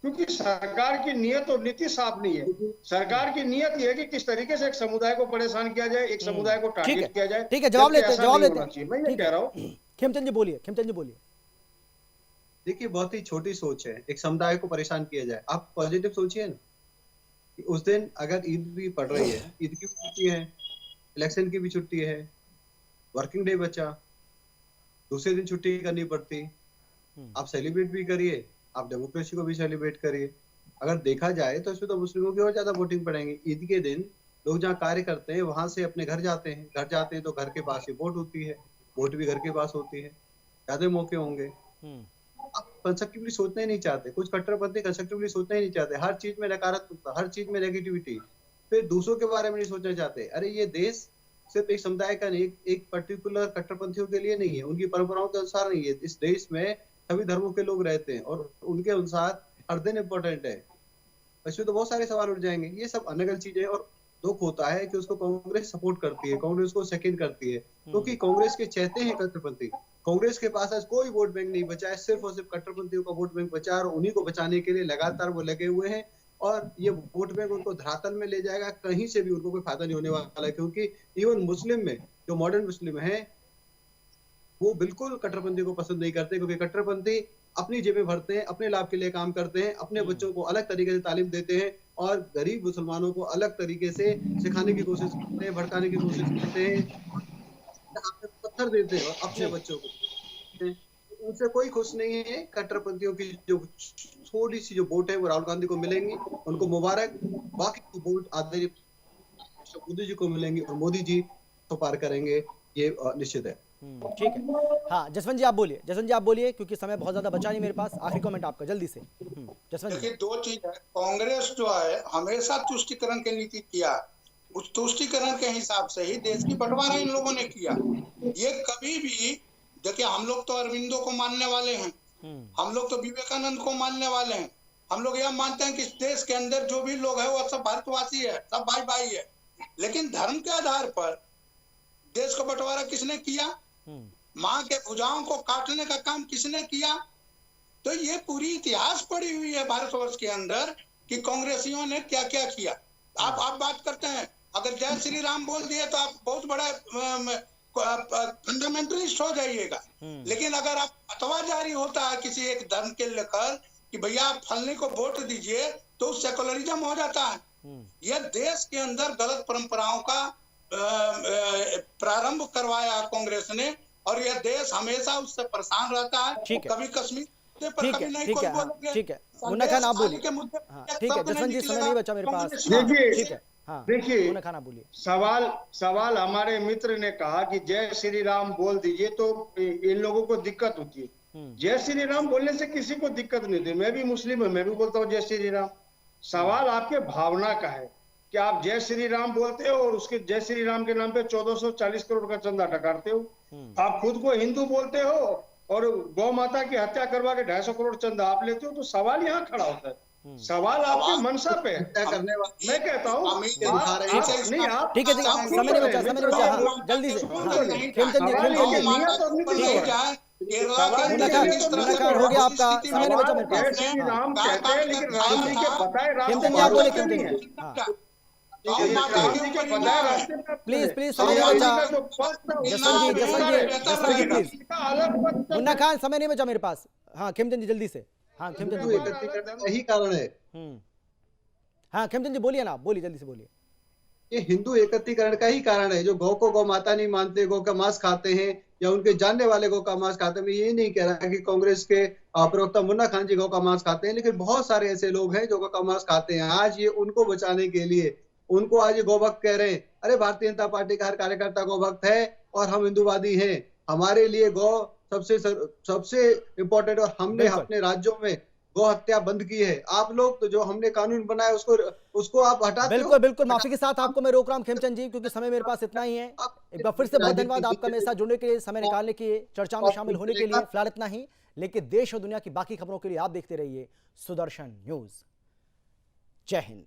क्योंकि सरकार की नियत और नीति साफ नहीं है। सरकार की नियत यह है कि किस तरीके से एक समुदाय को परेशान किया जाए, एक समुदाय को टारगेट किया जाए। ठीक है, जवाब लेते हैं। मैं ये कह रहा हूँ। खेमचंद जी बोलिए, खेमचंद जी बोलिए। देखिए, बहुत ही छोटी सोच है, एक समुदाय को परेशान किया जाए। आप पॉजिटिव सोचिए ना कि उस दिन अगर ईद भी पड़ रही है, ईद की छुट्टी है, इलेक्शन की भी छुट्टी है, वर्किंग डे बचा, दूसरे दिन छुट्टी करनी पड़ती, आप सेलिब्रेट भी करिए, आप डेमोक्रेसी को भी सेलिब्रेट करिए। अगर देखा जाए तो इसमें तो मुस्लिमों की और ज्यादा वोटिंग पड़ेंगी। ईद के दिन लोग जहाँ कार्य करते हैं वहां से अपने घर जाते हैं, तो घर के पास ही वोट होती है, वोट भी घर के पास होती है, ज्यादा मौके होंगे। आप कंस्ट्रक्टिवली सोचना ही नहीं चाहते, कुछ कट्टरपंथी कंस्ट्रक्टिवली सोचना ही नहीं चाहते, हर चीज में नकारात्मकता, हर चीज में नेगेटिविटी, फिर दूसरों के बारे में नहीं सोचना चाहते। अरे ये देश सिर्फ एक समुदाय का नहीं, एक पर्टिकुलर कट्टरपंथियों के लिए नहीं है, उनकी परंपराओं के अनुसार नहीं है। इस देश में सभी धर्मों के लोग रहते हैं और उनके अनुसार हर दिन इम्पोर्टेंट है। इसमें तो बहुत सारे सवाल उठ जाएंगे। ये सब अनगल चीजें, और दुख होता है कि उसको कांग्रेस सपोर्ट करती है, कांग्रेस को सेकंड करती है, क्योंकि कांग्रेस के चहते हैं कट्टरपंथी। कांग्रेस के पास आज कोई वोट बैंक नहीं बचा है, सिर्फ और सिर्फ कट्टरपंथियों का वोट बैंक बचा है, और उन्हीं को बचाने के लिए लगातार वो लगे हुए हैं। और ये वोट बैंक उनको धरातल में ले जाएगा, कहीं से भी उनको कोई फायदा नहीं होने वाला है, क्योंकि इवन मुस्लिम में जो मॉडर्न मुस्लिम है वो बिल्कुल कट्टरपंथी को पसंद नहीं करते, क्योंकि कट्टरपंथी अपनी जेबें भरते हैं, अपने लाभ के लिए काम करते हैं, अपने बच्चों को अलग तरीके से तालीम देते हैं और गरीब मुसलमानों को अलग तरीके से सिखाने की कोशिश करते हैं, भड़काने की कोशिश करते हैं, पत्थर देते हैं और अपने बच्चों को। उनसे कोई खुश नहीं है। कट्टरपंथियों की जो थोड़ी सी जो वोट है वो राहुल गांधी को मिलेंगी, उनको मुबारक। बाकी वोट आदरणीय मोदी जी को मिलेंगे और मोदी जी तो पार करेंगे, ये निश्चित है। ठीक है। हाँ जसवंत जी आप बोलिए, क्योंकि समय बहुत ज्यादा बचा नहीं मेरे पास। आखिरी कमेंट आपका जल्दी से जसवंत जी। देखिए दो चीज है, कांग्रेस जो है हमेशा तुष्टिकरण की नीति किया, उस तुष्टिकरण के हिसाब से ही देश की बंटवारा इन लोगों ने किया। ये कभी भी देखिए, हम लोग तो अरविंदो को मानने वाले हैं, हम लोग तो विवेकानंद को मानने वाले हैं, हम लोग यह मानते हैं कि इस देश के अंदर जो भी लोग है वो सब भारतवासी है, सब भाई भाई है। लेकिन धर्म के आधार पर देश का बंटवारा किसने किया? माँ के भुजाओं को काटने का काम किसने किया? तो ये पूरी इतिहास पड़ी हुई है भारतवर्ष के अंदर कि कांग्रेसियों ने क्या क्या किया। आप बात करते हैं, अगर जय श्री राम बोल दिए तो आप बहुत बड़ा फंडामेंटलिस्ट हो जाइएगा। लेकिन अगर आप फतवा जारी होता है किसी एक धर्म के लेकर कि भैया आप फलने को वोट दीजिए, तो सेकुलरिज्म हो जाता है। यह देश के अंदर गलत परंपराओं का प्रारंभ करवाया कांग्रेस ने, और यह देश हमेशा उससे परेशान रहता है। कभी कश्मीर पर कभी नहीं कोई बोलेंगे। ठीक है मुन्ना खान आप बोलिए। ठीक है जसवंत जी, समय नहीं बचा मेरे पास। ठीक है देखिए मुन्ना खान आप बोलिए। सवाल हमारे मित्र ने कहा कि जय श्री राम बोल दीजिए तो इन लोगों को दिक्कत होती है। जय श्री राम बोलने से किसी को दिक्कत नहीं होती। मैं भी मुस्लिम हूँ, मैं भी बोलता हूँ जय श्री राम। सवाल आपके भावना का है कि आप जय श्री राम बोलते हो और उसके जय श्री राम के नाम पे 1440 करोड़ का चंदा टकारते हो। आप खुद को हिंदू बोलते हो और गौ माता की हत्या करवा के 250 करोड़ चंदा आप लेते हो। तो सवाल यहाँ खड़ा होता है, सवाल आपके मनसा पे है। मैं कहता हूँ ठीक है समय नहीं बचा जल्दी से। हो गया आपका, समय नहीं बचा मेरे पास। राम कहते हैं लेकिन राम जी के बताए रास्ते प्लीज समय नहीं बचा। जसवंत जी प्लीज। मुन्ना खान समय नहीं बचा मेरे पास। हाँ खेमचंद जी जल्दी से। हाँ खेमचंद जी यही कारण है। हाँ खेमचंद जी बोलिए ना, बोलिए जल्दी से बोलिए। ये हिंदू एकत्रीकरण का ही कारण है। जो गौ को गौ माता नहीं मानते, गौ का मांस खाते हैं या उनके जानने वाले गौ का मांस खाते हैं। मैं ये नहीं कह रहा कि कांग्रेस के प्रवक्ता मुन्ना खान जी गौ का मांस खाते हैं, लेकिन बहुत सारे ऐसे लोग हैं जो गौ का मांस खाते हैं। आज ये उनको बचाने के लिए उनको आज ये गौ भक्त कह रहे हैं। अरे भारतीय जनता पार्टी का हर कार्यकर्ता गौ भक्त है और हम हिंदूवादी हैं। हमारे लिए गौ सबसे इम्पोर्टेंट, और हमने अपने राज्यों में गौ हत्या बंद की है। आप लोग तो जो हमने कानून बनाया उसको आप हटाते हो। बिल्कुल माफी के साथ आपको मैं रोक रहा हूं खेमचंद जी, क्योंकि समय मेरे पास इतना ही है। एक बार फिर से बहुत धन्यवाद आपका मेरे साथ जुड़ने के लिए, समय निकालने के लिए, चर्चा में शामिल होने के लिए। फिलहाल इतना ही, लेकिन देश और दुनिया की बाकी खबरों के लिए आप देखते रहिए सुदर्शन न्यूज। जय हिंद।